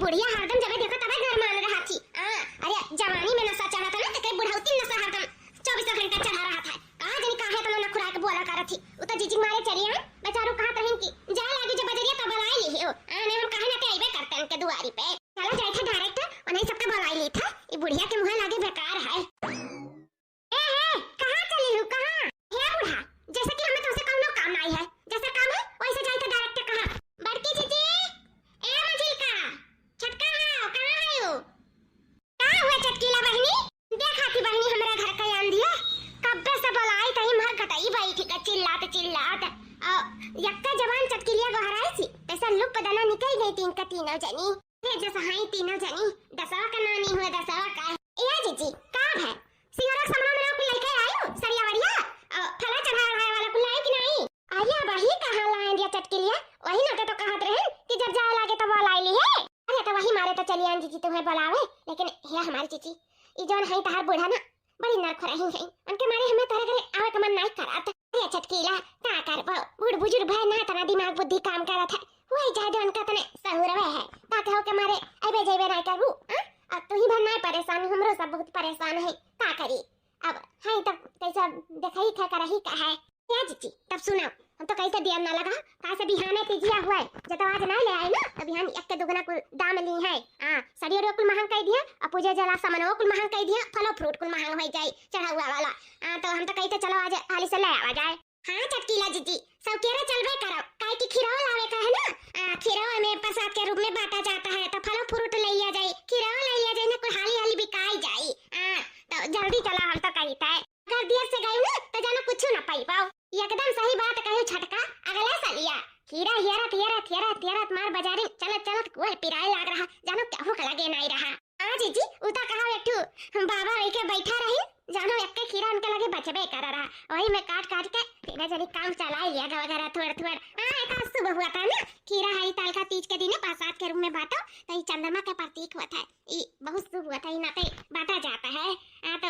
बुढ़िया हरदम जब देखो तबे घर मान रहा थी। अरे जवानी में नशा चढ़ा था ना तो बुढ़ौती नशा हरदम 24 घंटा चढ़ा रहा था। कहां जानी काहे तो ना खुराक बोला कर थी। उ तो जीजी मारे चली है बेचारू कहां तहन की जा लागी जो बजरिया तब बुलाई ली हो। ने हम काहे ना ते आइबे करते उनके दुआरी पे चला जाए था डायरेक्ट और नहीं सबका बुलाई ली था। ये बुढ़िया के मुंह लागे बेकार है। ए कहां चली हो कहां हे बुढ़ा जैसे कि हमें तुमसे कोनो काम नहीं है। जैसा काम है वैसे जाए तो डायरेक्ट कहां बड़की जीजी ए मंजिल का छटका हां कहां है हो का हुआ चटकीला बहनी देखा थी बहनी हमरा घर का आन दिया कब से बुलाई तई मर घटाई भाई ठीक चिल्लात चिल्लात यक्का जवान चटकीलिया गहराई थी तैसा लुक दना निकल गई तीन का तीनों जनी हे जैसा हाई तीनों जनी दसवा का नानी हुआ दसवा का ए जीजी का है सिंगरा समरा में को लेके आयो सरिया बढ़िया फला चढ़ा रहा वाला को लाए कि नहीं आया वही कहां लाए दिया चटकीलिया वही ना तो कहत रहे कि जब जाए लागे तो वो लाई ली है। अरे तो वही मारे तो चली आन जीजी तुम्हें बुलावे लेकिन हे हमारी जीजी ई जोन है तहार बूढ़ा ना बड़ी नरख रही है उनके मारे हमें तारे करे आवे का मन नहीं करात। ये चटकीला का करबो बूढ़ बुजुर्ग भाई ना तना दिमाग बुद्धि काम करत है वही जादे उनका तने सहूरवे है ताके हो के मारे अबे जेबे नहीं करू। अब तू ही भर नहीं परेशान हमरो सब बहुत परेशान है का करी अब हां तब कैसा देखई था करही का है क्या जीजी तब सुनो हम तो कैसे दिया ना लगा का से बिहाने तीजिया हुआ है जब तो आज ना ले आए ना तो बिहान एक के दुगना कुल दाम ली है। सड़ियो रो कुल महंग कह दिया और पूजा जला सामानो कुल महंग कह दिया फलो फ्रूट कुल महंग हो जाए चढ़ा हुआ वाला। तो हम तो कहते चलो आज हाली से ले आवा जाए। हां चटकीला जीजी सब केरा चलबे करो काई की खीरा लावे का है ना खीरा में प्रसाद के रूप में बांटा जाता है तो फलो फ्रूट ले लिया जाए खीरा ले लिया जाए ना कोई हाली हाली बिकाई जाए। तो जल्दी चलो हम तो कहता है अगर देर से गई ना तो जानो कुछ ना पाई पाओ एकदम सही बात कहो छटका अगला सलिया खीरा हेरा मार बाजारी चलत चलत कोई पिराए लाग रहा जानो क्या हो लगे नहीं रहा। जीजी उता कहा एकठू बाबा वही के बैठा रही जानो एक के खीरा उनके लगे बचबे कर रहा वही में काट काट के तेरा जरी काम चला लिया वगैरह थोड़ा एक सुबह हुआ था ना खीरा हरी ताल का तीज के दिन प्रसाद के रूप में बांटो तो ये चंद्रमा का प्रतीक हुआ था ये बहुत शुभ हुआ था ना बांटा जाता है। तो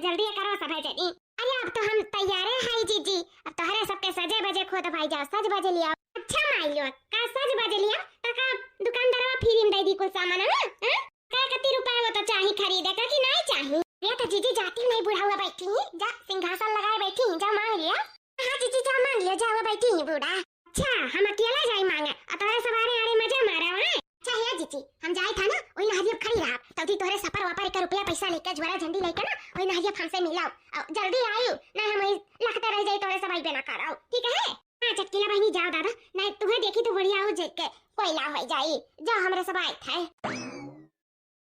जल्दी करो सब है जनी। अरे अब तो हम तैयार है जीजी अब तो हरे सबके सजे बजे खुद भाई जाओ सज बजे लिया। अच्छा माइलो का सज बजे लिया तो का दुकानदारवा फ्री में दे दी कुछ सामान है का कितने रुपए वो तो चाहिए खरीदे का कि नहीं चाहिए। ये तो जीजी जाती नहीं बुढ़ा हुआ बैठी जा सिंहासन लगाए बैठी जा मांग लिया। हां जीजी जा मांग लिया जा हुआ बैठी बूढ़ा। अच्छा हम अकेला जाई मांगे अतरे सवारे आरे मजा मारा है। अच्छा है जीजी हम जाए था ना ओई नारियल खड़ी रहा तभी तोरे सफर वापर का रुपया पैसा लेकर ज्वारा झंडी लेकर ना ओई नारियल हमसे मिलाओ जल्दी आयु ना हम लगते रह जाए तोरे सबाई बेना कराओ ठीक है। हां चटकीला बहनी जाओ दादा नहीं तुम्हें देखी तो बढ़िया हो जेक के कोयला हो जाई जा हमरे सबाई था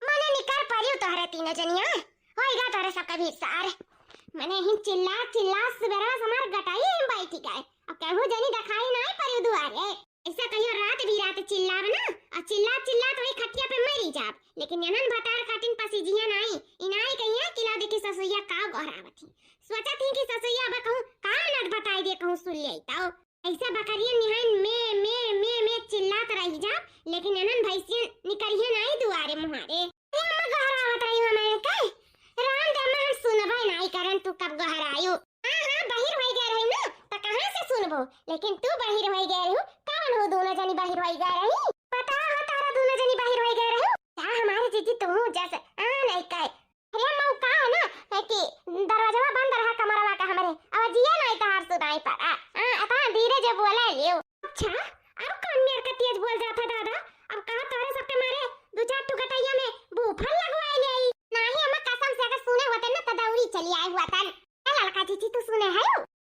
मने निकर परियो तोरे तीनों जनिया होएगा तोरे सबका भी सार मने ही चिल्ला चिल्ला सवेरा समार गटाई हम बैठी गए अब कहू जनी दिखाई नहीं परियो दुआरे ऐसा कहियो रात भी रात चिल्लाव ना और चिल्ला चिल्ला तो ही खटिया पे मरी जाब लेकिन ननन भतार खाटिन पसीजिया नहीं इनाई कहिया किला देखी ससुइया का गहरावती सोचा थी कि ससुइया बा कहूं का नट बताई दे कहूं सुन ले ताओ ऐसा बकरिया निहान में चिल्लात रही जा लेकिन ननन भैंसिया निकरिया नहीं दुआरे मुहारे हम गहरावत रही हमें कह राम दमा सुनबे नहीं करन तू कब गहरायो। हां बाहर होई गए रही ना तो कहां से सुनबो लेकिन तू बाहर होई गए रही कौन हो दोनों जनी बाहर होई गए रही पता है तारा दोनों जनी बाहर होई गए रही क्या हमारे जीजी तुम जैसे नहीं कहे अरे मऊ का है ना कि दरवाजा बंद रहा कमरवा का हमरे अब जिया नहीं तार सुनाई पड़ा आता धीरे जे बोले लियो। अच्छा अब कौन मेरे का तेज बोल जाता दादा अब कहा तोरे सबके मारे दो चार टुकटाइया में बूफल लगवाए ले नहीं हम कसम से अगर सुने होते ना तो दौड़ी चली आई हुआ था लड़का जीजी तू सुने है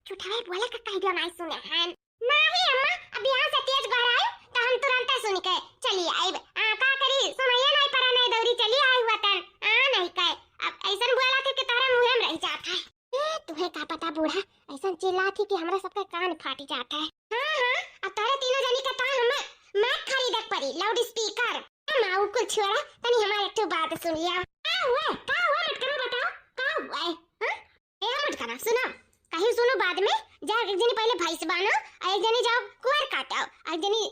झूठा बोले का कह दिया नहीं सुने हैं नहीं अम्मा अब यहां से तेज गहराए तो हम तुरंत सुन के चली आई का करी सुनैया नहीं पड़ा नहीं दौड़ी चली आई हुआ था नहीं कहे अब ऐसन बोला थे कि तारा मुंह में रह जाता है तुम्हें क्या पता बूढ़ा ऐसा चिल्ला थी कि हमरा सबका कान फाट जाता है। हां अब तारे तीनों जनी का ता हमें मैक खरीदक पड़ी लाउड स्पीकर माऊ को छोड़ा तनी हमारे एक बात सुन लिया का हुआ मत करो बताओ का हुआ हां ए मत करना सुनो कहीं सुनो बाद में जा एक जनी पहले भैंस बानो एक जनी जाओ कुआर काटाओ एक जनी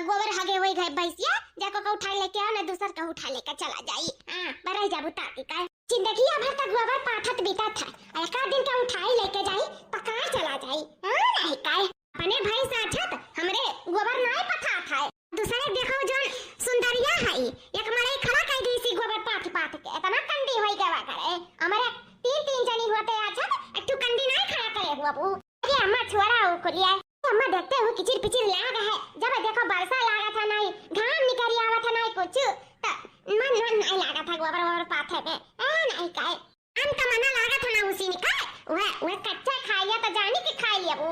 गोबर हगे हुए गए भैंसिया जाको का उठा लेके आओ ना दूसर का उठा लेकर चला जाई बराई जाबू ताती का जिंदगी भर तक गोबर पाठत बीता था एक दिन का उठाई लेके जाई पका चला जाई नहीं का अपने भैंस आछत हमरे गोबर नहीं पथा था दूसरे देखो जो सुंदरिया है नहीं लागा था गोबर पाथे में नहीं काहे हम का मना लागा था ना उसी ने काहे वह कच्चा खाया तो जानी के खा लिया वो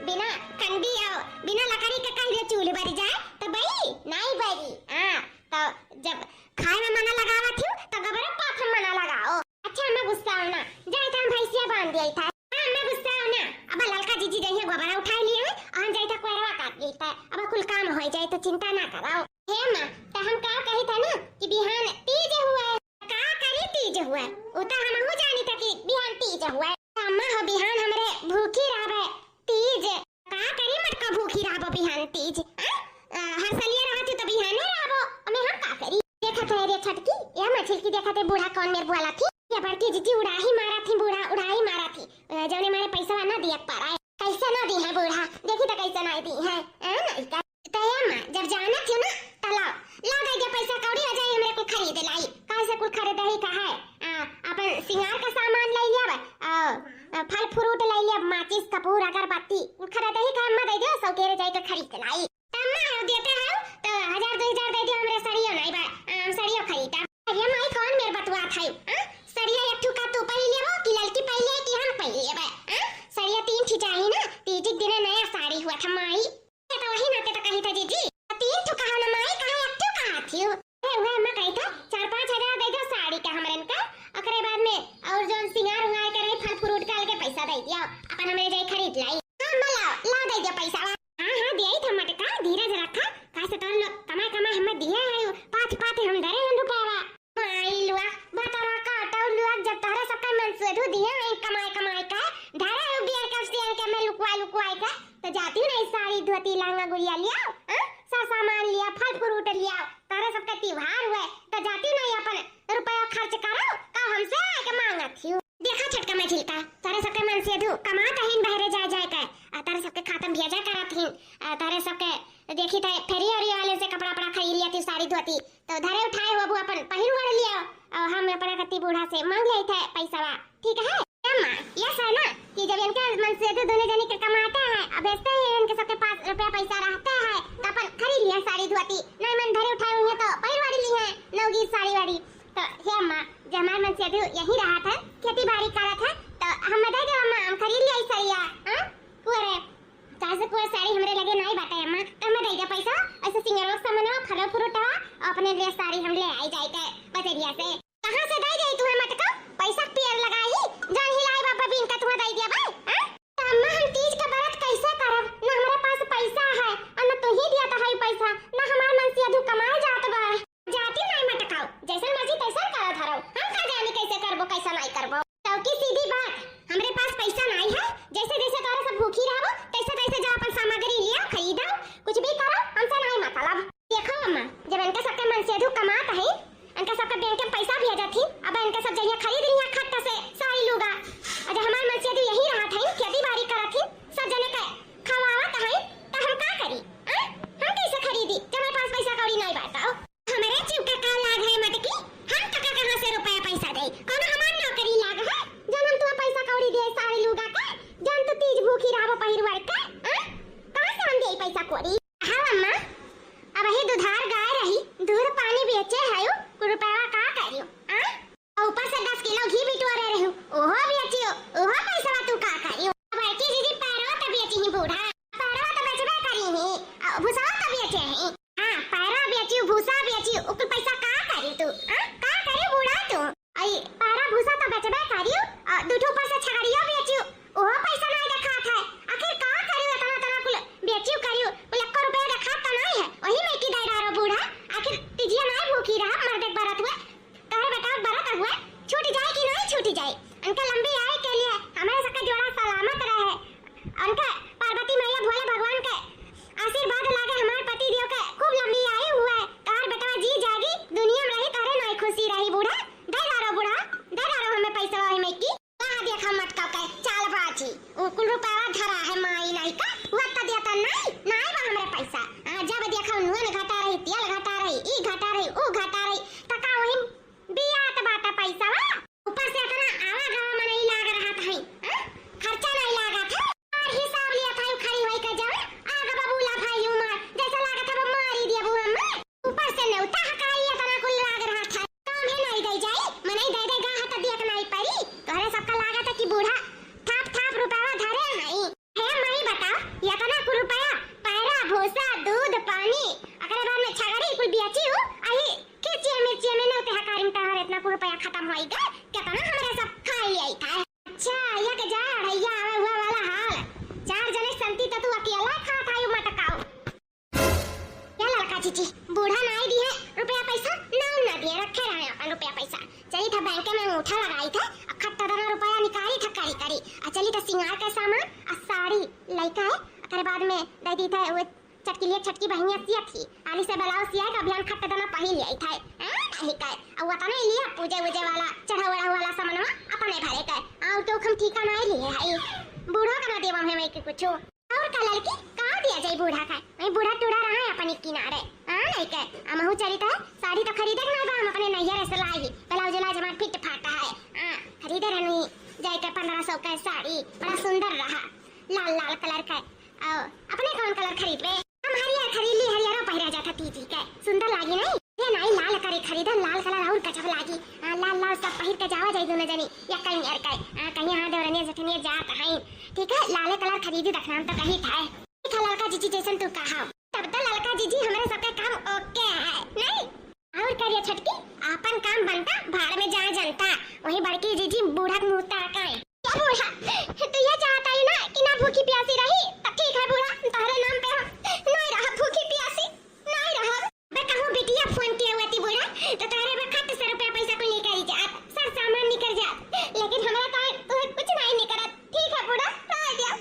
बिना कंडी और बिना लकड़ी के कहीं चूल्हे बरी जाए तो भाई नहीं बरी हां तो जब खाए में मना लगावा थी तो गोबर पाथे में मना लगाओ अच्छा मैं गुस्सा हूं ना जाए तो हम भैंसिया बांध दिया था हां मैं गुस्सा हूं ना अब ललका जीजी जइया गोबर उठा लिए और जाए तो कोरवा काट लेता अब कुल काम हो जाए तो चिंता ना कराओ हे मां तो हम का कही था ना कि बिहान तीज हुआ का करी तीज हुआ उता हम हो जानी था कि बिहान तीज हुआ अम्मा हो बिहान हमरे भूखी रहबे तीज का करी मत का भूखी रहबो बिहान तीज हर सलिया रहती तो बिहान रहबो हमें हम का करी देखा तो रे छटकी या मछली की देखा ते बूढ़ा कौन मेरे बुआला थी या बड़की जीजी उड़ाही मारा थी बूढ़ा उड़ाही मारा थी जौने मारे पैसा ना दिया पारा कैसा ना दी है बूढ़ा देखी तो कैसा ना दी है नहीं का तैयार जब जाना थी ना तलाव ला दे के पैसा कौड़ी आ जाए हमरे को खरीद लाई कैसे कुल खरीद ही का है अपन सिंगार का सामान ले लिया फल फ्रूट ले लिया माचिस कपूर अगरबत्ती खरीद ही का मत दे दे सौ के जाए के खरीद लाई तम्मा देते हो तो 1000 2000 दे दियो हमरे सड़ियो नहीं बा सड़ियो खरीदा ये माई कौन मेरे बतवा था सड़िया एक ठुका तू पहले लेबो कि लड़की पहले कि हम पहले लेबे सड़िया 3 ठि चाहिए ना तीज दिन नया साड़ी हुआ था माई तो वही ना तो कही था जीजी 3 ठुका हो ना माई कहां एक ठुका थियो वह मैं कही था 4-5 हजार दे दो साड़ी का हमरन का ओकरे बाद में और जो सिंगार हुआ करे फल फ्रूट डाल के पैसा दे दिया अपन हमरे जाई खरीद लाई हां ला दे दिया पैसा हां दिया था मटका धीरज रखा कैसे तो लोग कमाई हमें दिया है पाँच हम धरे हैं रुपया माई लुआ बतारा काटा लुआ जब तारा सबका मन से धु दिया है कमाई का धरे हो बिया का से के मैं लुकवा का तो जाती हूं नहीं साड़ी धोती लहंगा गुड़िया लिया सामान लिया फल फ्रूट लिया तारा सबका त्योहार हुआ तो जाती नहीं अपन रुपया खर्च करो का हमसे के मांगा थी देखा छटका में झिलका तारे सबके मन से धु कमाता हिन बहरे जाए का तारे सबके खाता में भेजा करत हिन तारे सबके देखी था फेरी वाले से कपड़ा खरीद लिया थी साड़ी धोती तो धरे उठाए हुआ अपन पहिर वड़ लिया और हम अपना कत्ती बूढ़ा से मांग लिए थे पैसा ठीक है अम्मा यस है ना कि जब इनके मन से दोनों जने के कमाते हैं अब बेचते हैं इनके सबके पास रुपया पैसा रहता है तो अपन खरीद लिया साड़ी धोती नहीं मन धरे उठाए हुए तो पहिर वाड़ी ली है नवगी साड़ी वाड़ी तो हे अम्मा जब हमारे मन से यही रहा था खेती बाड़ी करा था तो हम दे दो अम्मा हम खरीद लिया सरिया हां कुरे कैसे कोई साड़ी हमरे लगे नहीं बाटे अम्मा तो मैं दे दे पैसा ऐसे सिंगरवा सामान फल फ्रूट अपने लिए साड़ी हम ले आई जाए के बजरिया से कहां से दे दे तू मटका पैसा पेड़ लगाई जान हिलाई बाबा बिन का तुम्हें दे दिया भाई हां तो अम्मा हम तीज का व्रत कैसे करब ना हमारे पास पैसा है और ना तो ही दिया था है पैसा ना हमारे मन से अधू कमाए जात बा जाती नहीं मटकाओ जैसे मर्जी तैसा करा धरो हम का जाने कैसे करबो कैसा नहीं करबो तो की सीधी बात हमरे पास पैसा नहीं है जैसे जैसे तोरा सब भूखी रहबो तैसे तैसे जा अपन सामग्री लिया खरीदो कुछ भी करो हमसे नहीं मतलब देखो अम्मा जब इनका सबके मन से अधू कमात है इनका सबके बैंक में पैसा भेजा थी अब इनका सब जगह खरीद लिया खट्टा से सारी लूगा और जब हमारे मन से अधू यही रहा था खेती बाड़ी करा थी सब जने के खवावत है तो हम का करी हम कैसे खरीदी जब हमारे पास पैसा कौड़ी नहीं बताओ हमारे चिपका का लाग है मटकी हम टका कहां से रुपया पैसा दे कौन हमार नौकरी लाग है जब हम तुम्हें पैसा कौड़ी दे सारी लूगा का जन तो तीज भूखी रहबो पहिरवाड़ का कहां से हम दे पैसा कौड़ी हां अम्मा अब ही दुधार गाय रही दूध पानी बेचे है रुपया का करियो और ऊपर से 10 किलो घी बिटोरे रहू ओहो बेचियो ओहो पैसा तू का करियो बड़की दीदी पैरवा त बेची ही बूढ़ा पैरवा त बेचबे करी ही भूसा त बेचे ही हां पैरवा बेचियो भूसा बेचियो ओकर पैसा का करी तू का करी बूढ़ा तू आई पैरवा भूसा त बेचबे करियो दूध ऊपर से छगड़ियो बेचियो ओहो पैसा नहीं देखा था आखिर का करियो तना कुल बेचियो करियो 1 लाख रुपया देखा त नहीं है वही में की दे रहा बूढ़ा आखिर तिजिया नहीं भूखी रहा मर कुल रुपया खत्म होई गए कितना हमरे सब खाई आई था। अच्छा ये के जा भैया आवे हुआ वाला हाल 4 जने संती त तू अकेला खा खाई मटकाओ। क्या लड़का जीजी बूढ़ा नाई दी है रुपया पैसा ना दिए रखे रहे अपन रुपया पैसा। चली था बैंक में अंगूठा लगाई था अखट्टा दना रुपया निकाली था करी करी चली था सिंगार का सामान और साड़ी लइका है अकर बाद में दे दी था वो छटकी बहनिया सिया थी आली से ब्लाउज सिया का अभियान खट्टा दना पहिल आई था नहीं का और वतने लिया पूजे वजे वाला चढ़ावड़ा वाला सामान अपने भरे का और तो हम ठीका नहीं लिए है बूढ़ा का ना देवा है मैं कुछ और का लड़की का दिया जाए बूढ़ा का मैं बूढ़ा टूड़ा रहा है अपने किनारे नहीं का हमहु चलिता साड़ी तो खरीदे ना बा हम अपने नैया से लाई ब्लाउज ला जमा फिट फाटा है खरीदे रहनी जाए का 1500 का साड़ी बड़ा सुंदर रहा लाल कलर का अपने कौन कलर खरीद बे हम हरियर खरीद ली हरियर पहिरा जाता तीजी का सुंदर लागी नहीं ये नहीं लाल करे खरीदा लाल कलर और गजब लागी लाल सब पहिर के जावा जाई दोनों जनी या कहीं यार का कहीं हां देवरनिया जठनिया जात है ठीक है लाल कलर खरीदी रखना तो कहीं था ठीक है लड़का जीजी जैसन तू कहा तब तो लड़का जीजी हमारे सबका काम ओके है नहीं और करिए छटकी अपन काम बनता भाड़ में जा जनता वही बड़की जीजी बूढ़ा मुंहता का है क्या बूढ़ा तो ये चाहता है ना कि ना भूखी प्यासी रही तब ठीक है बूढ़ा तुम्हारे नाम पे हम नहीं रहा भूखी प्यासी नहीं रहा मैं कहूं बिटिया फोन किया हुआ थी बूढ़ा तो तारे में खट से रुपया पैसा को लेकर ही जा सब सामान निकल जा लेकिन हमारा तो कुछ नहीं निकला ठीक है बूढ़ा रह गया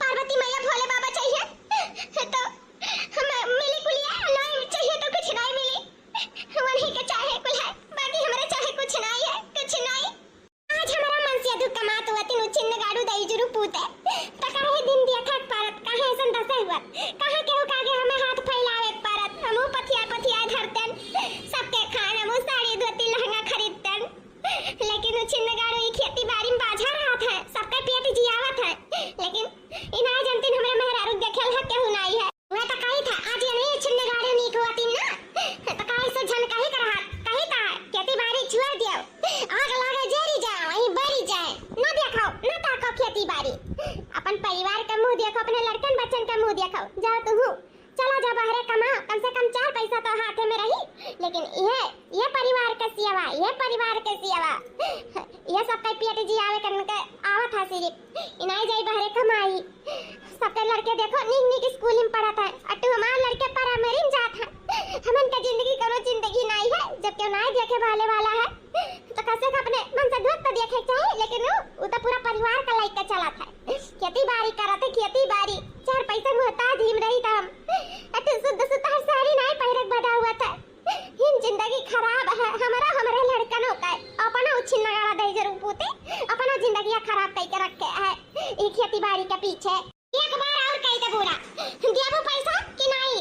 पार्वती मैया भोले बाबा चाहिए तो हम मिली कुलिया नहीं चाहिए तो कुछ नहीं मिली वही के चाहे कुल है बाकी हमारे चाहे कुछ नहीं है कुछ नहीं आज हमारा मन से दुख कमात हुआ तीनों चिन्ह गाड़ू दई जरू पूते तकाहे दिन दिया खाक पारत काहे ऐसन दसे हुआ कहां केहू कागे हमें हाथ फैलावे पारत हमहु पथिया धरतन सबके खाना वो साड़ी धोती लहंगा खरीदतन लेकिन वो चिन्ह गाड़ू ई खेती बाड़ी में बाझा रहा था सबका पेट जियावत है लेकिन इना जनतिन हमरे मेहरारू देखल है केहू नहीं है मैं तो कही था आज ये नहीं चिन्ह गाड़ू नीक होती ना तो काहे से झन काहे कर रहा कही था खेती बाड़ी छोड़ दियो आग लागे जेरी जाए वहीं बड़ी जाए ना देखो ना ताको खेती बाड़ी अपन परिवार का मुंह देखो अपने लड़कन बच्चन का मुंह देखो जाओ तुम चलो जा बाहर कमाओ कम से कम 4 पैसा तो हाथ में रही लेकिन ये परिवार का सेवा ये सब का पेट जी आवे करने का आवत है सिर्फ इनाई जाई बाहर कमाई सबके लड़के देखो निक स्कूल में पढ़ता है अटू हमार लड़के प्राइमरी में जात है हमन का जिंदगी करो जिंदगी नहीं है जब क्यों नहीं देखे भाले वाला है तो कैसे अपने मन से धोत तो देखे चाहिए लेकिन वो तो पूरा परिवार का लाइक का चला था खेती बाड़ी करते खेती बाड़ी 4 पैसा मोहताज हिम रही था हम अटू शुद्ध हर साड़ी नहीं पहिरक बदा हुआ था हिम जिंदगी खराब है हमारा लड़कनों का अपना उछिन लगा दे जरूर पूते अपना जिंदगी खराब करके रखे है ये खेती बाड़ी के पीछे एक बार और कही तो पूरा देबो पैसा कि नहीं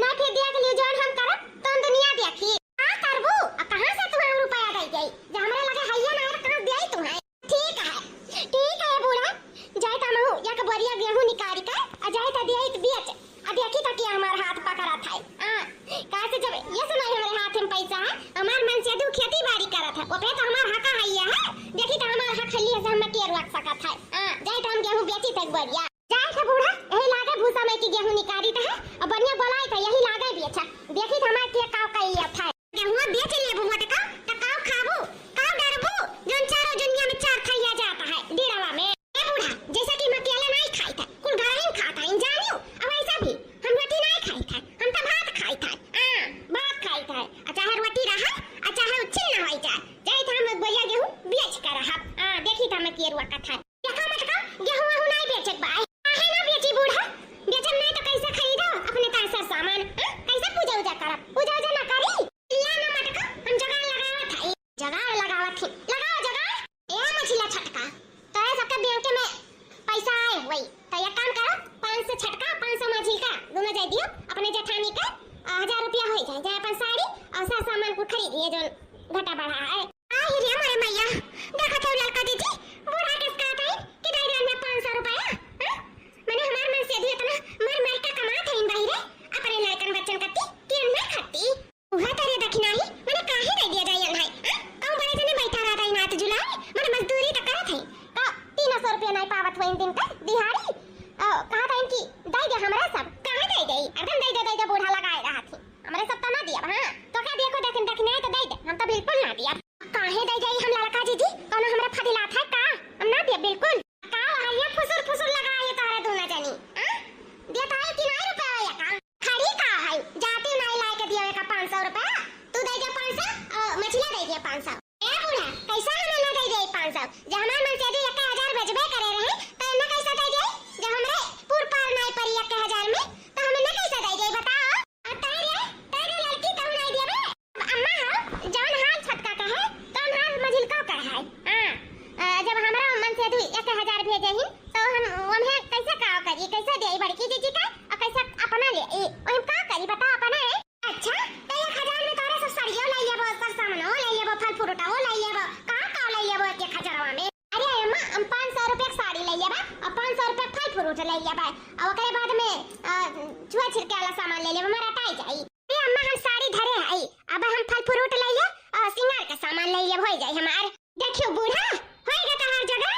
ना फिर दिया के लिए जोन हम करब तो दुनिया देखी आ करबो कहां से तुम्हारा रुपया दे जाई जे हमरा लगे हैया ना कर देई तुम्हें ठीक है बूढ़ा जाय ता महू या के बरिया गेहूं निकाल के आ जाय ता देई त बेच आ देखी ता कि हमार हाथ पकड़ा था कहां से जब ये समय हमारे हाथ में पैसा है हमार मन से दू खेती बाड़ी करत है ओपे तो हमार हका हैया है देखी ता हमार हक लिए से हम के रख सकत है जाय ता हम गेहूं बेची तक बरिया जाय था बूढ़ा यही लागे भूसा में की गेहूं निकाली था और बढ़िया बोलाई था यही लागे बेचा देखी था हमार के काव का ये था गेहूं बेच लिए बुआ त काव खाबू काव डरबू जोन चारों दुनिया में 4 खैया जाता है डेरावा में ए बूढ़ा जैसा कि मैं अकेले नहीं खाई था कुल घर में खाता इन जानियो अब ऐसा भी हम रोटी नहीं खाई था हम तो भात खाई था भात खाई था चाहे रोटी रहा चाहे उछिन ना होई जाए जाय था हम बढ़िया गेहूं बेच कर रहा देखी था मैं केरुआ का था देखा मत का गेहूं नहीं बेचक बा काहे ना बेची बूढ़ा बेचम नहीं तो कैसे खरीदो अपने पैसा सामान कैसे पूजा करब पूजा ना करी लिया ना मत का हम जगह लगावत है लगाओ जगह ए मछला छटका तो ये सबके बैंक में पैसा आए वही तो ये काम करो 500 छटका 500 मछली का दोनों दे दियो अपने जेठानी का 1000 रुपया हो जाए जाए अपन साड़ी और सब सामान को खरीदिए जो घटा बढ़ा है आ ही रे हमारे मैया देखा तो लड़का दीदी बूढ़ा किसका था कि दे दे में 500 रुपया मैंने हमार मन से दिया इतना मर का कमा था इन बाहर अपने लड़कन बच्चन कत्ती कि ना खाती उहा तेरे दक्षिणा ही मैंने काहे दे दिया जाय भाई कौन बड़े जने बैठा रहा था नात जुलाई मैंने मजदूरी तो करत है का 300 रुपया नहीं पावत हुए दिन का दिहाड़ी कहा था इनकी दे दे हमरा सब कहां दे दे अगर दे दे बूढ़ा लगाए रहा थी हमरे सब तो ना दिया हां तो क्या देखो दक्षिणा तो दे दे हम तो बिल्कुल ना दिया काहे दे जाई हम लड़का जीजी कोनो हमरा फदिलात है का हम ना दे बिल्कुल का ये फुसुर फुसुर लगा ये तारे दोना जानी हां देता है कि नहीं रुपया या का खड़ी का है जाते नहीं लाए के दिए का 500 रुपया तू दे दे 500 मछली दे दे 500 ए बूढ़ा कैसा हम ना दे दे 500 जब हमार मन से 1000 भेजबे करे रहे तो ना कैसा दे दे जब हमरे पूर पार नहीं पड़ी 1000 में तो हमें ना कैसा दे दे बताओ तारे लड़की तो नहीं देबे अम्मा हो जौन हाल छटका का है तौन हाल मझिल का है हां जब हमरा मन से 1000 भेजे ही तो हम उन्हें कैसे का करी कैसे दे बड़की जीजी का और कैसे अपना ले ओम का करी बता अपना अच्छा तो 1000 में तोरे सब सड़ियो ले लेबो सब सामानो ले लेबो फल फ्रूटो ले लेबो का ले लेबो 1000 में अरे अम्मा हम 500 रुपए की साड़ी ले लेबा और 500 रुपए फल फ्रूट ले लेबा और ओकरे बाद में छुआ छिड़के वाला सामान ले लेबा हमारा टाई जाई अरे अम्मा हम साड़ी धरे आई अब हम फल फ्रूट ले ले और सिंगार का सामान ले ले हो जाई हमार देखियो बूढ़ा होएगा तहार जगह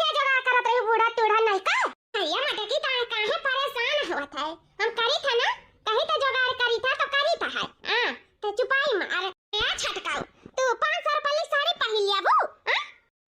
ये जगह करत रही बूढ़ा तोड़ा नहीं का भैया मटे की ता काहे परेशान होत है हम करी था ना कहीं तो जुगाड़ करी था तो करी था है हां तो चुपाई मार ए छटकाओ तू 500 रुपए की साड़ी पहन लिया वो हां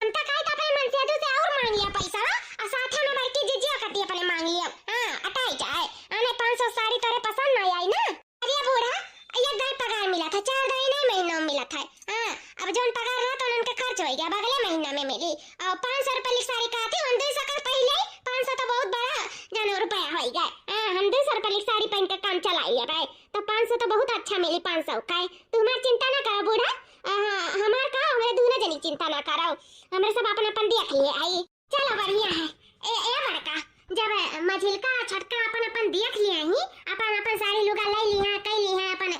हम तो कहीं तो अपने मन से दू से और मांग लिया पैसा और साथ में बड़की जीजिया कती अपने मांग लिया हां अटाई जाए आने 500 साड़ी तोरे पसंद नहीं आई ना अरे बूढ़ा ये दे पगार मिला था 4 नहीं महीनों में मिला था हां अब जोन पगार रहा तो उनके खर्च हो गया अगले महीना में मिली और 500 रुपए की साड़ी कहती हम 200 का पहले 500 तो बहुत बड़ा जानो रुपया हो गया हां हम 200 रुपए की साड़ी पहन के काम चला लिया भाई तो 500 तो बहुत अच्छा मिली 500 का तुम चिंता ना करो बूढ़ा हमार का हमारे दूना जनी चिंता ना करो हमरे सब अपन देख लिए आई चलो बढ़िया है ए बड़का जब मझिल का छटका अपन देख लिए ही अपन सारी लुगा ले ली है कई ली है अपन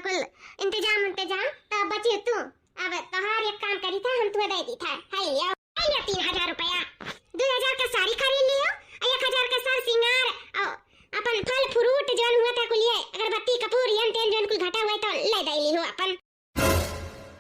कुल इंतजाम तो बची तू अब तोहार एक काम करी था हम तुम्हें दे दी था है लिया 3000 रुपया 2000 का साड़ी खरीद लियो 1000 का सार सिंगार और अपन फल फ्रूट जोन हुआ था कुलिए अगरबत्ती कपूर यन तेन जोन कुल घटा हुआ तो ले दे ली हो अपन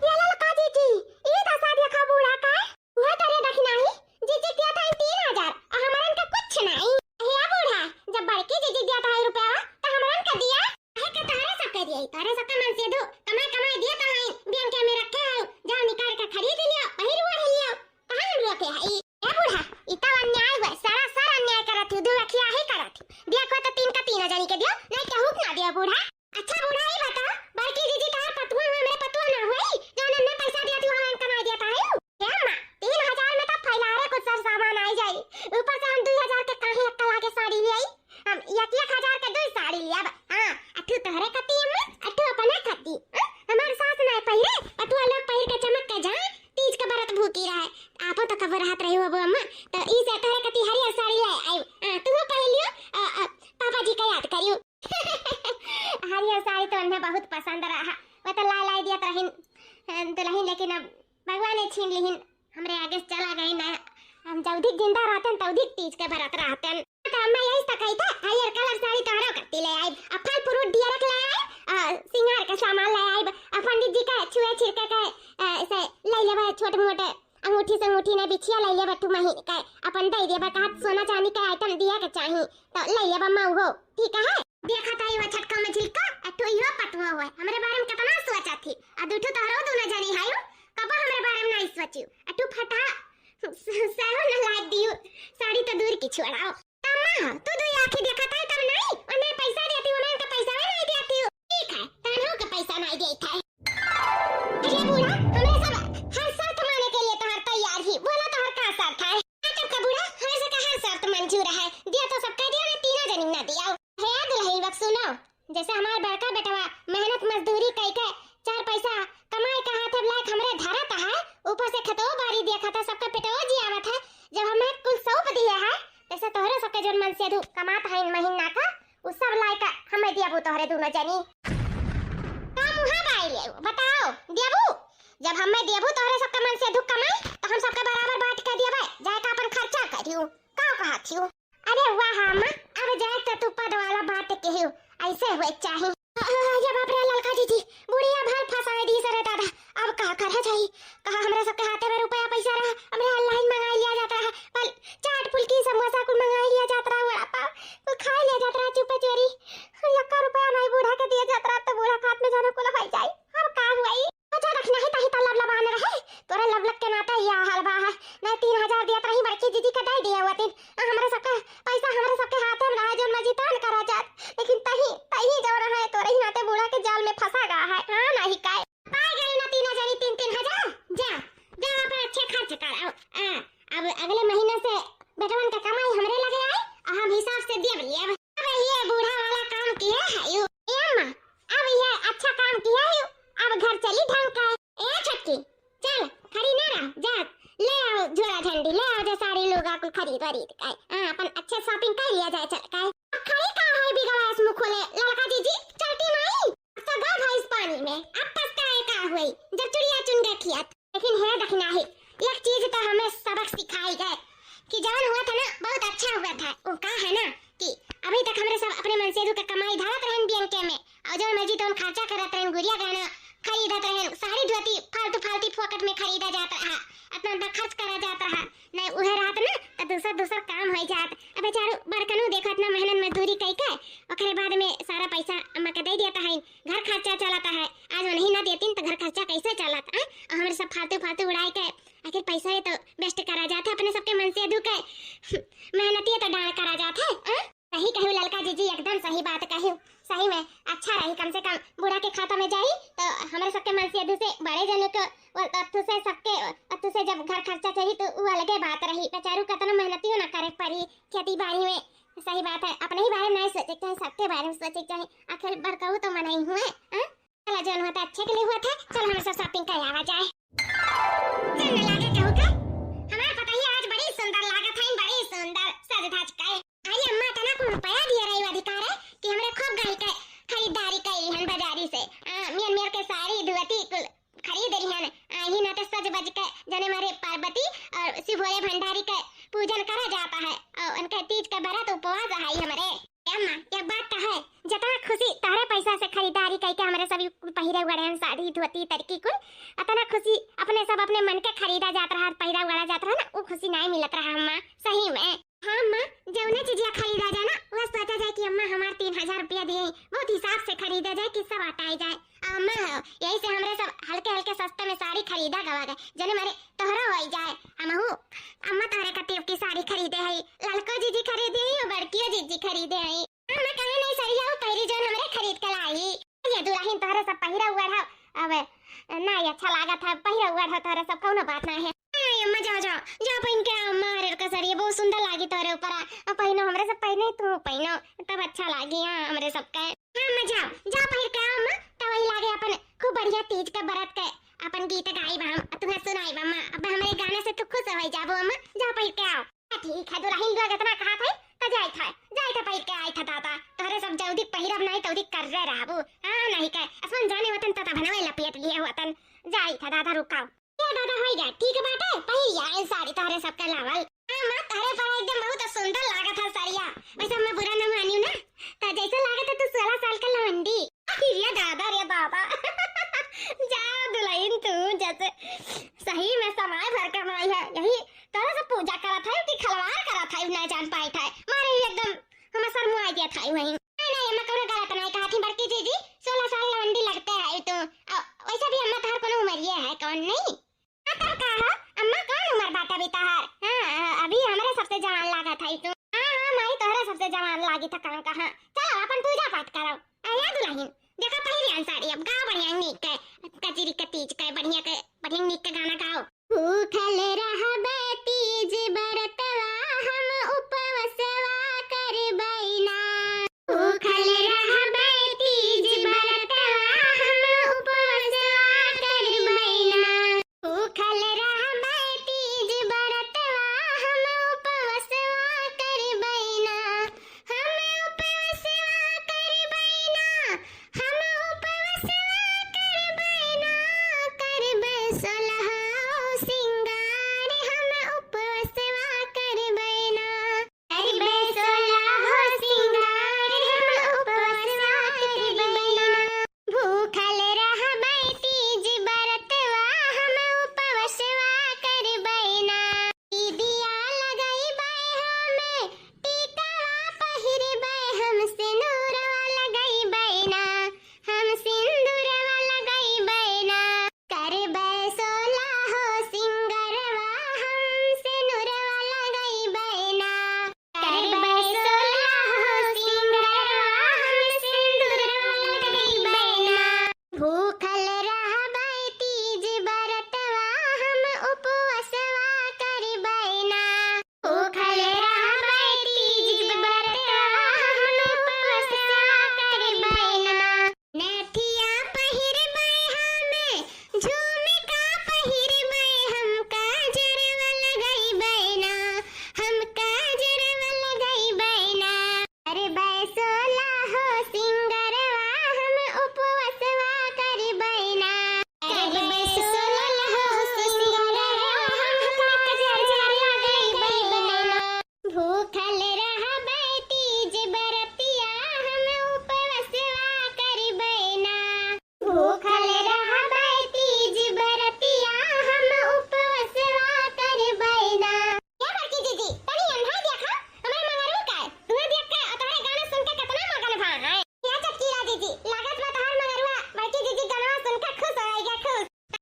ये ललका जीजी ये तो शादी का बूढ़ा का वो तरे दखना ही जीजी दिया था 3000 और हमरन का कुछ नहीं हे बूढ़ा जब बड़की जीजी दिया था रुपया तो हमरन का दिया है का तारे सब कर दिया तारे सब का मन से दो कमाई दिया था बैंक में रखे है जाओ निकाल के खरीद लियो पहिर ओढ़ लियो कहां रखे है ए बूढ़ा इतना अन्याय हुआ सारा अन्याय करत दो रखिया है करत दिया को तो 3 का 3000 जानी के दियो नहीं के हुक ना दियो बूढ़ा अच्छा बूढ़ा ये बता बड़की जीजी का पतवा हमरे पतवा ना होई जो ने पैसा दिया तू हमें कमा दिया था ए अम्मा 3000 में तो फैला रे कुछ सार सामान आ जाई ऊपर से हम 2000 के काहे एक लागे साड़ी ले आई हम 1000 के दो साड़ी लिया हां अठू तोहरे कती अम्मा अठू अपने कती हमार सास ना पहिरे पतवा लोग पहिर के चमक के जाए तीज के बरत भूकी रहे आपो तो खबर हाथ रही हो अम्मा तो ई से तोहरे कती हरियर साड़ी ले आई तू पहन लियो पापा जी का याद करियो हरियर साड़ी तो उन्हें बहुत पसंद रहा वो तो लाई दिया दुल्हन लेकिन अब भगवान ने छीन लिहिन हमरे आगे चला गई ना हम जौधिक जिंदा रहते तौधिक तीज के भरत रहते तो अम्मा यही तो कही था हरियर कलर साड़ी तोहरा करती ले आई अब फल फ्रूट दिया रख ले आई सिंगार का सामान ले आई अब पंडित जी का छुए छिड़के के ऐसे ले लेबा छोटे मोटे अंगूठी से अंगूठी ने बिछिया ले लेबा तू महीने का अपन दे देबा का सोना चांदी का आइटम दिया के चाहिए तो ले लेबा माऊ हो ठीक है देखा था ये छटका में झिलका अटो यो पटवा हुआ हमरे बारे में कितना सोचा थी आ दुठो तोहरो दू न जानी हायो कब हमरे बारे में नहीं सोचियो अटो फटा सहु न लाग दियो साड़ी तो दूर की छोड़ाओ अम्मा तू दो आंखें देखा था तब नहीं उन्हें पैसा देती हूं मैं उनका पैसा नहीं देती हूं ठीक है तन्हो का पैसा नहीं देता है अरे बूढ़ा हमरे सब हर शर्त मानने के लिए तोहर तैयार ही बोला तोहर का शर्त है जब का बूढ़ा हमरे से का हर शर्त मंजूर है दिया तो सब कह दिया मैं तीनों जनी ना दिया है दुल्हन वक्त सुनो जैसे हमार बड़का बेटवा मेहनत मजदूरी कई के 4 पैसा कमाई का हाथ लायक हमरे धरत है ऊपर से खतो बारी दिया खाता सबका पेटवा जी आवत है जब हमें कुल सौंप दिया है जैसे तोहरे सबके जोन मन से दू कमात है इन महीना का उस सब लायक हमें दिया बू तोहरे दोनों जनी का मुहा बाई ले बताओ दियाबू जब हमें दियाबू तोहरे सबका मन से दू कमाई तो हम सबके बराबर बांट के दियाबे जाए का अपन खर्चा करियो का कहथियो अरे वाह अम्मा अब जाए तो तू पद वाला बात कहू ऐसे हुए चाहिए जब आप रे ललका जीजी बुढ़िया भर फसाए दी सरे दादा अब का करे जाई कहा हमरा सबके हाथे में रुपया पैसा रहा हमरे ऑनलाइन मंगा लिया जाता है पर चाट फुल्की समोसा कुल मंगा लिया जाता रहा वड़ा पाव कुल खा लिया जाता रहा चुपे चोरी 1 रुपया नहीं बूढ़ा के दिया जाता रहा तो बूढ़ा हाथ में जाने को लग जाई अब का हुई अच्छा रखना है ताही तलब लबान रहे ढंग का है। ए छटकी चल खड़ी ना रह जा ले आओ झोला झंडी ले आओ जो साड़ी लोगा को खरीद वरीद का हां अपन अच्छे शॉपिंग कर लिया जाए चल का खड़ी का है बिगवास मुंह खोले लड़का जीजी चलती नहीं सगा भाई इस पानी में अब पछताए का हुई जब चिड़िया चुन गई खियात लेकिन है देखना है एक चीज तो हमें सबक सिखाई गए कि जवान हुआ था ना बहुत अच्छा हुआ था वो का है ना कि अभी तक हमरे सब अपने मन से का कमाई धारत रहन बैंक में और जो मर्जी तो खर्चा करत रहन गुड़िया गहना खरीदत रहन साड़ी धोती फालतू फालतू फोकट में खरीदा जाता रहा अपना खर्च करा जाता रहा नहीं उहे रात ना तो दूसर काम हो जात अब बेचारो बड़कनु देखो इतना मेहनत मजदूरी कई के ओकरे बाद में सारा पैसा अम्मा के दे देता है घर खर्चा चलाता है आज वो नहीं ना देती तो घर खर्चा कैसे चलता है और हमारे सब फालतू फालतू उड़ाए के आखिर पैसा ये तो बेस्ट करा जाता है अपने सबके मन से दुख है मेहनती है तो डाल करा जाता है सही कहू ललका जीजी एकदम सही बात कहू सही में अच्छा रही कम से कम बूढ़ा के खाता में जाई तो हमारे सबके मन से से बड़े जनों को अत्तु से सबके अत्तु से जब घर खर्चा चाहिए तो वो अलग बात रही बेचारू कतना मेहनती हो ना करे पड़ी खेती बाड़ी में सही बात है अपने ही बारे में नहीं सोचे चाहिए सबके बारे में सोचे चाहिए आखिर बार कहूँ तो मना ही हुआ चला जौन हुआ था अच्छे के लिए हुआ था चल हमें सब शॉपिंग कर आवा जाए चलने लागे कहूँ का हमारे पता ही आज बड़ी सुंदर लागत है बड़ी सुंदर सज धज के आई अम्मा तना को रुपया दिया रही अधिकार है कि हमरे खूब गाय के खरीदारी करी हन बाजारी से मियन मियर के साड़ी धोती कुल खरीद रही हन ही ना तो सज बज के जने मारे पार्वती और शिव भोले भंडारी के पूजन करा जाता है और उनके तीज का व्रत उपवास है हमारे अम्मा ये बात तो है जतना खुशी तारे पैसा से खरीदारी करके हमारे सभी पहिरे उड़े साड़ी धोती तरकी कुल अतना खुशी अपने सब अपने मन के खरीदा जाता रहा पहिरा उड़ा जाता रहा ना वो खुशी नहीं मिलत रहा अम्मा सही में हाँ अम्मा जौने चीजिया खरीदा जाए ना वो सोचा जाए कि अम्मा हमारे 3000 रुपया दिए बहुत हिसाब से खरीदा जाए कि सब हटाई जाए अम्मा यही से हमरे सब हल्के हल्के सस्ते में साड़ी खरीदा गवा गए जने मारे तोहरा हो जाए हमहू अम्मा तोहरे कतीब की साड़ी खरीदे है ललको जीजी खरीदे है और बड़कियो जीजी खरीदे है अम्मा कहे नहीं सरिया पहली जोन हमरे खरीद के लाई ये दुल्हन तोहरे सब पहिरा हुआ है अब ना अच्छा लागत है पहिरा हुआ है तोहरे सब कौनो बात ना है अम्मा जाओ जाओ जाओ पहन के अम्मा रे का साड़ी बहुत सुंदर लागी तोरे ऊपर अब पहनो हमरे सब पहने तू पहनो तब अच्छा लागी हां हमरे सब का हां अम्मा जाओ जाओ पहन के अम्मा तब वही लागे अपन खूब बढ़िया तीज के व्रत के अपन गीत गाई हम तुम्हें सुनाई अम्मा अब हमारे गाने से तू खुश हो जाबो अम्मा जाओ पहन के आओ ठीक है दुल्हन लोग इतना कहा था त जाई था पहन के आई था दादा तोरे सब जल्दी पहिरब नहीं तौदी कर रे रहबो हां नहीं के असमान जाने वतन तता भनवे लपेट लिए वतन जाई था दादा रुकाओ ये दादा होई जा ठीक बात है पहिया इन साड़ी तोरे सब का लावल हां तारे पर एकदम बहुत सुंदर लागत है साड़िया वैसे मैं बुरा न मानियो ना त जैसे लागत है तू 16 साल का लवंडी ये दादा जा दुल्हन तू जैसे सही में समय भर के माई है यही तोरे से पूजा करा था कि खलवार करा था ना जान पाई था मारे एकदम हम सर मुआ दिया था वही नहीं मैं कोनो गलत नहीं कहा थी बड़की जीजी 16 साल लवंडी लगते है तो वैसे भी अम्मा तार कोनो उम्र है कौन नहीं तब कहा अम्मा कौन उम्र बात अभी तहार हां अभी हमारे सबसे जवान लागा था तू हां माई तोहरे सबसे जवान लागी था कहां कहां चलो अपन पूजा पाठ करो आया दुल्हन देखा पहिरियान साड़ी अब गाओ बढ़िया नीक के कचरी के तीज के बढ़िया नीक के गाना गाओ भूखल रहबे